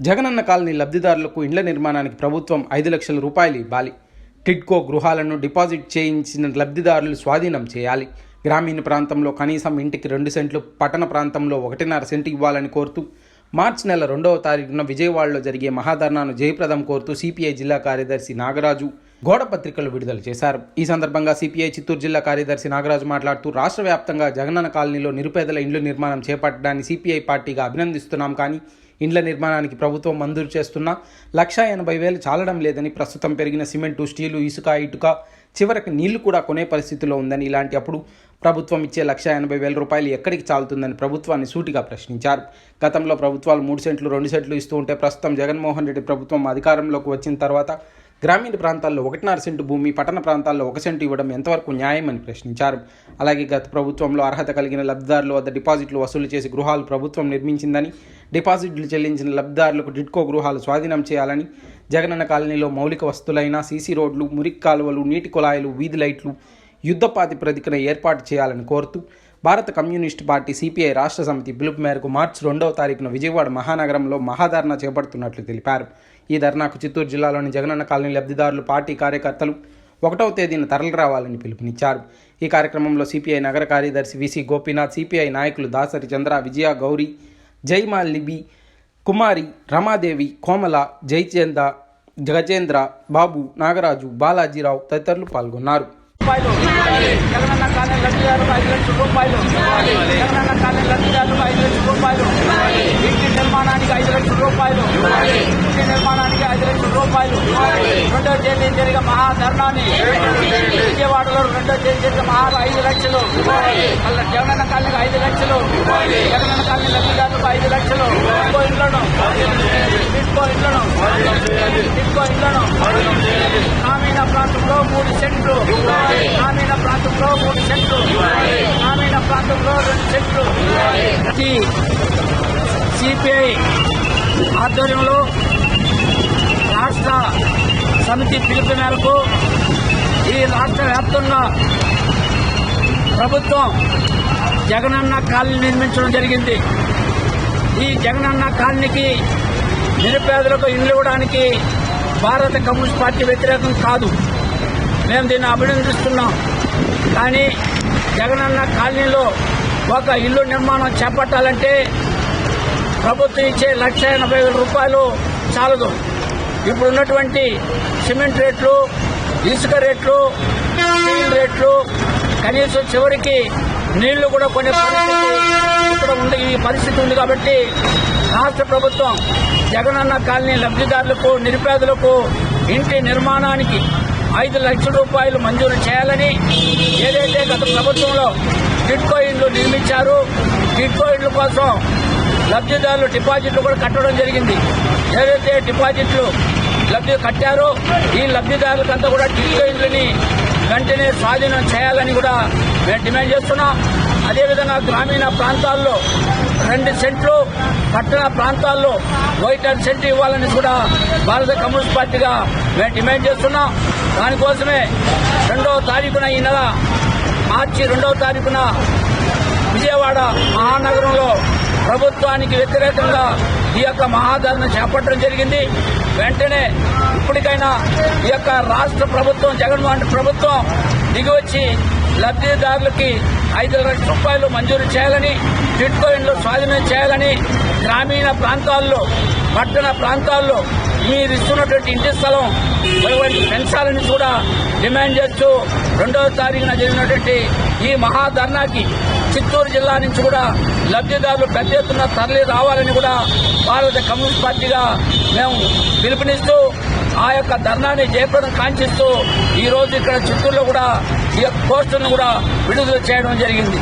Jagananna colony లబ్ధిదారులకు ఇండ్ల నిర్మాణానికి ప్రభుత్వం 5 లక్షల రూపాయలు ఇవ్వాలి. టిడ్కో గృహాలను డిపాజిట్ చేయించిన లబ్ధిదారులు స్వాధీనం చేయాలి. గ్రామీణ ప్రాంతంలో కనీసం ఇంటికి 2 సెంట్లు, పట్టణ ప్రాంతంలో 1.5 సెంటు ఇవ్వాలని కోరుతూ మార్చి నెల 2వ తారీఖున విజయవాడలో జరిగే మహాధర్నాను జయప్రదం కోరుతూ సిపిఐ జిల్లా కార్యదర్శి నాగరాజు గోడ పత్రికలు విడుదల చేశారు. ఈ సందర్భంగా సిపిఐ చిత్తూరు జిల్లా కార్యదర్శి నాగరాజు మాట్లాడుతూ రాష్ట్ర వ్యాప్తంగా జగనన్న కాలనీలో నిరుపేదల ఇండ్ల నిర్మాణం చేపట్టడాన్ని సిపిఐ పార్టీగా అభినందిస్తున్నాం. కానీ ఇండ్ల నిర్మాణానికి ప్రభుత్వం మంజూరు చేస్తున్న 1,80,000 చాలడం లేదని, ప్రస్తుతం పెరిగిన సిమెంటు, స్టీలు, ఇసుక, ఇటుక, చివరికి నీళ్లు కూడా కొనే పరిస్థితిలో ఉందని, ఇలాంటి అప్పుడు ప్రభుత్వం ఇచ్చే 1,80,000 రూపాయలు ఎక్కడికి చాలుతుందని ప్రభుత్వాన్ని సూటిగా ప్రశ్నించారు. గతంలో ప్రభుత్వాలు 3 సెంట్లు, 2 సెంట్లు ఇస్తూ ఉంటే ప్రస్తుతం జగన్మోహన్ రెడ్డి ప్రభుత్వం అధికారంలోకి వచ్చిన తర్వాత గ్రామీణ ప్రాంతాల్లో 1.5 సెంటు భూమి, పట్టణ ప్రాంతాల్లో 1 సెంటు ఇవ్వడం ఎంతవరకు న్యాయమని ప్రశ్నించారు. అలాగే గత ప్రభుత్వంలో అర్హత కలిగిన లబ్ధిదారుల వద్ద డిపాజిట్లు వసూలు చేసి గృహాలు ప్రభుత్వం నిర్మించిందని, డిపాజిట్లు చెల్లించిన లబ్ధిదారులకు టిడ్కో గృహాలు స్వాధీనం చేయాలని, జగనన్న కాలనీలో మౌలిక వస్తువులైన సీసీ రోడ్లు, మురికి కాలువలు, నీటి కుళాయిలు, వీధి లైట్లు యుద్ధ ప్రాతిపదికన ఏర్పాటు చేయాలని కోరుతూ భారత కమ్యూనిస్టు పార్టీ సిపిఐ రాష్ట్ర సమితి పిలుపు మేరకు మార్చి 2వ తారీఖున విజయవాడ మహానగరంలో మహాధర్నా చేపడుతున్నట్లు తెలిపారు. ఈ ధర్నాకు చిత్తూరు జిల్లాలోని జగనన్న కాలనీ లబ్ధిదారులు, పార్టీ కార్యకర్తలు 1వ తేదీన తరలి రావాలని పిలుపునిచ్చారు. ఈ కార్యక్రమంలో సిపిఐ నగర కార్యదర్శి విసి గోపీనాథ్, సిపిఐ నాయకులు దాసరి చంద్ర, విజయ, గౌరీ, జైమాల్, లిబి, కుమారి, రమాదేవి, కోమల, జయచంద, గజేంద్ర, బాబు, నాగరాజు, బాలాజీరావు తదితరులు పాల్గొన్నారు. జగనన్న కాలనీ లబ్ధిదారులకు 5 లక్షల రూపాయలు. జగనన్న కాలనీ లబ్ధిదారులకు 5 లక్షల రూపాయలు. ఇంటి నిర్మాణానికి 5 లక్షల రూపాయలు. ఇంటి నిర్మాణానికి 5 లక్షల రూపాయలు. 2వ తేదీ జరిగే మహాధర్నాన్ని విజయవాడలో 2వ తేదీ జరిగే 5 లక్షలు. జగనన్న కాలనీకి 5 లక్షలు. జగనన్న కాలనీ లబ్ధిదారులకు 5 లక్షలు. టిడ్కో ఇళ్లను గ్రామీణ ప్రాంతంలో 3 సెంట్లు, గ్రామీణ ప్రాంతంలో 3 సెంట్లు, గ్రామీణ ప్రాంతంలో 2 సెంట్లు. సిపిఐ ఆధ్వర్యంలో రాష్ట్ర సమితి పిలుపు మేరకు ఈ రాష్ట్ర వ్యాప్తంగా ప్రభుత్వం జగనన్న కాలనీ నిర్మించడం జరిగింది. ఈ జగనన్న కాలనీకి నిరుపేదలకు ఇల్లు ఇవ్వడానికి భారత కమ్యూనిస్ట్ పార్టీ వ్యతిరేకం కాదు, మేము దీన్ని అభినందిస్తున్నాం. కానీ జగనన్న కాలనీలో ఒక ఇల్లు నిర్మాణం చేపట్టాలంటే ప్రభుత్వం ఇచ్చే 1,80,000 రూపాయలు చాలదు. ఇప్పుడు ఉన్నటువంటి సిమెంట్ రేట్లు, ఇసుక రేట్లు, స్టీల్ రేట్లు, కనీసం చివరికి నీళ్లు కూడా కొనే పరిస్థితి ఇక్కడ ఉంది. ఈ పరిస్థితి ఉంది కాబట్టి రాష్ట్ర ప్రభుత్వం జగనన్న కాలనీ లబ్ధిదారులకు, నిరుపేదలకు ఇంటి నిర్మాణానికి 5 లక్షల రూపాయలు మంజూరు చేయాలని, ఏదైతే గత ప్రభుత్వంలో టిడ్కో ఇండ్లు నిర్మించారో టిడ్కో ఇండ్ల కోసం లబ్ధిదారులు డిపాజిట్లు కూడా కట్టడం జరిగింది. ఏదైతే డిపాజిట్లు కట్టారో ఈ లబ్ధిదారులకంతా కూడా టిడ్కో ఇండ్లని వెంటనే స్వాధీనం చేయాలని కూడా మేము డిమాండ్ చేస్తున్నాం. అదేవిధంగా గ్రామీణ ప్రాంతాల్లో 2 సెంట్లు, పట్టణ ప్రాంతాల్లో 1.5 సెంటు ఇవ్వాలని కూడా భారత కమ్యూనిస్ట్ పార్టీగా మేము డిమాండ్ చేస్తున్నాం. దానికోసమే 2వ తారీఖున ఈ నెల మార్చి 2వ తారీఖున విజయవాడ మహానగరంలో ప్రభుత్వానికి వ్యతిరేకంగా ఈ యొక్క మహాధర్నా చేపట్టడం జరిగింది. వెంటనే ఇప్పటికైనా ఈ యొక్క రాష్ట్ర ప్రభుత్వం, జగన్మోహన్ ప్రభుత్వం దిగివచ్చి లబ్ధిదారులకి 5 లక్షల రూపాయలు మంజూరు చేయాలని, టిడ్కో ఇండ్లు స్వాధీనం చేయాలని, గ్రామీణ ప్రాంతాల్లో, పట్టణ ప్రాంతాల్లో మీరు ఇస్తున్నటువంటి ఇంటి స్థలం పెంచాలని కూడా డిమాండ్ చేస్తూ 2వ తారీఖున జరిగినటువంటి ఈ మహాధర్నాకి చిత్తూరు జిల్లా నుంచి కూడా లబ్ధిదారులు పెద్ద ఎత్తున తరలి రావాలని కూడా భారత కమ్యూనిస్ట్ పార్టీగా మేము పిలుపునిస్తూ ఆ యొక్క ధర్నాన్ని జయప్రదం కాంక్షిస్తూ ఈ రోజు ఇక్కడ చిత్తూరులో కూడా ఈ యొక్క పోస్టర్ను కూడా విడుదల చేయడం జరిగింది.